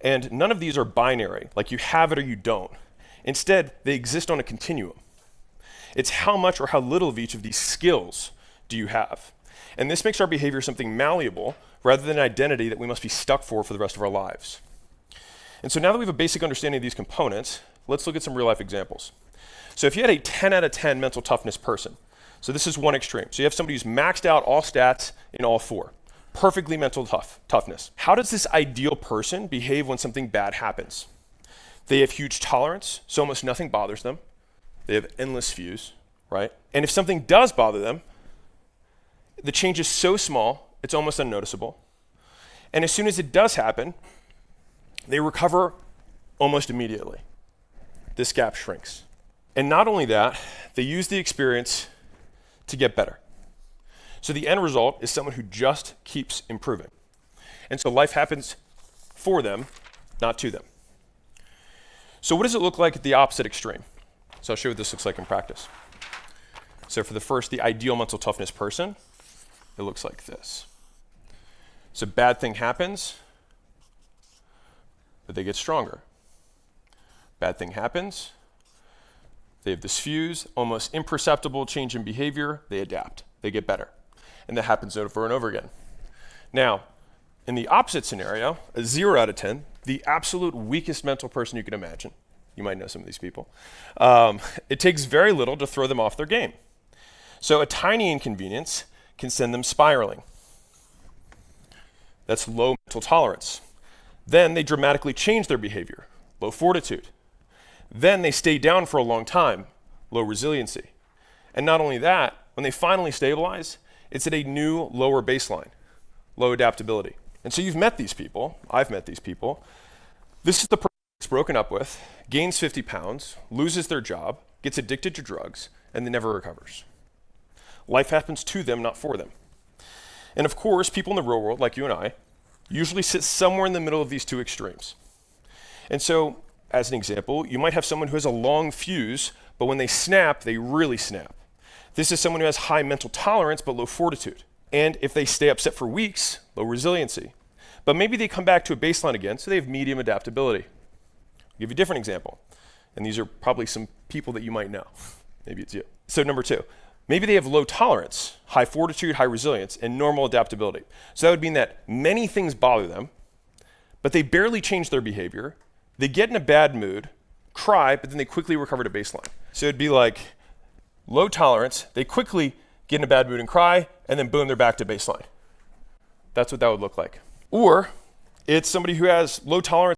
And none of these are binary, like you have it or you don't. Instead, they exist on a continuum. It's how much or how little of each of these skills do you have. And this makes our behavior something malleable rather than an identity that we must be stuck for the rest of our lives. And so now that we have a basic understanding of these components, let's look at some real life examples. So if you had a 10 out of 10 mental toughness person, so this is one extreme. So you have somebody who's maxed out all stats in all four, perfectly mental toughness. How does this ideal person behave when something bad happens? They have huge tolerance, so almost nothing bothers them. They have endless views, right? And if something does bother them, the change is so small, it's almost unnoticeable. And as soon as it does happen, they recover almost immediately. This gap shrinks. And not only that, they use the experience to get better. So the end result is someone who just keeps improving. And so life happens for them, not to them. So what does it look like at the opposite extreme? So I'll show you what this looks like in practice. So for the first, the ideal mental toughness person, it looks like this. So bad thing happens, but they get stronger. Bad thing happens, they have this fuse, almost imperceptible change in behavior, they adapt, they get better. And that happens over and over again. Now, in the opposite scenario, a 0 out of 10, the absolute weakest mental person you can imagine, you might know some of these people, it takes very little to throw them off their game. So a tiny inconvenience can send them spiraling. That's low mental tolerance. Then they dramatically change their behavior, low fortitude. Then they stay down for a long time, low resiliency. And not only that, when they finally stabilize, it's at a new lower baseline, low adaptability. And so you've met these people, I've met these people. This is the person that's broken up with, gains 50 pounds, loses their job, gets addicted to drugs, and then never recovers. Life happens to them, not for them. And of course, people in the real world, like you and I, usually sit somewhere in the middle of these two extremes. And so, as an example, you might have someone who has a long fuse, but when they snap, they really snap. This is someone who has high mental tolerance, but low fortitude. And if they stay upset for weeks, low resiliency. But maybe they come back to a baseline again, so they have medium adaptability. I'll give you a different example. And these are probably some people that you might know. Maybe it's you. So number 2, maybe they have low tolerance, high fortitude, high resilience, and normal adaptability. So that would mean that many things bother them, but they barely change their behavior. They get in a bad mood, cry, but then they quickly recover to baseline. So it'd be like low tolerance, they quickly get in a bad mood and cry, and then boom, they're back to baseline. That's what that would look like. Or it's somebody who has low tolerance,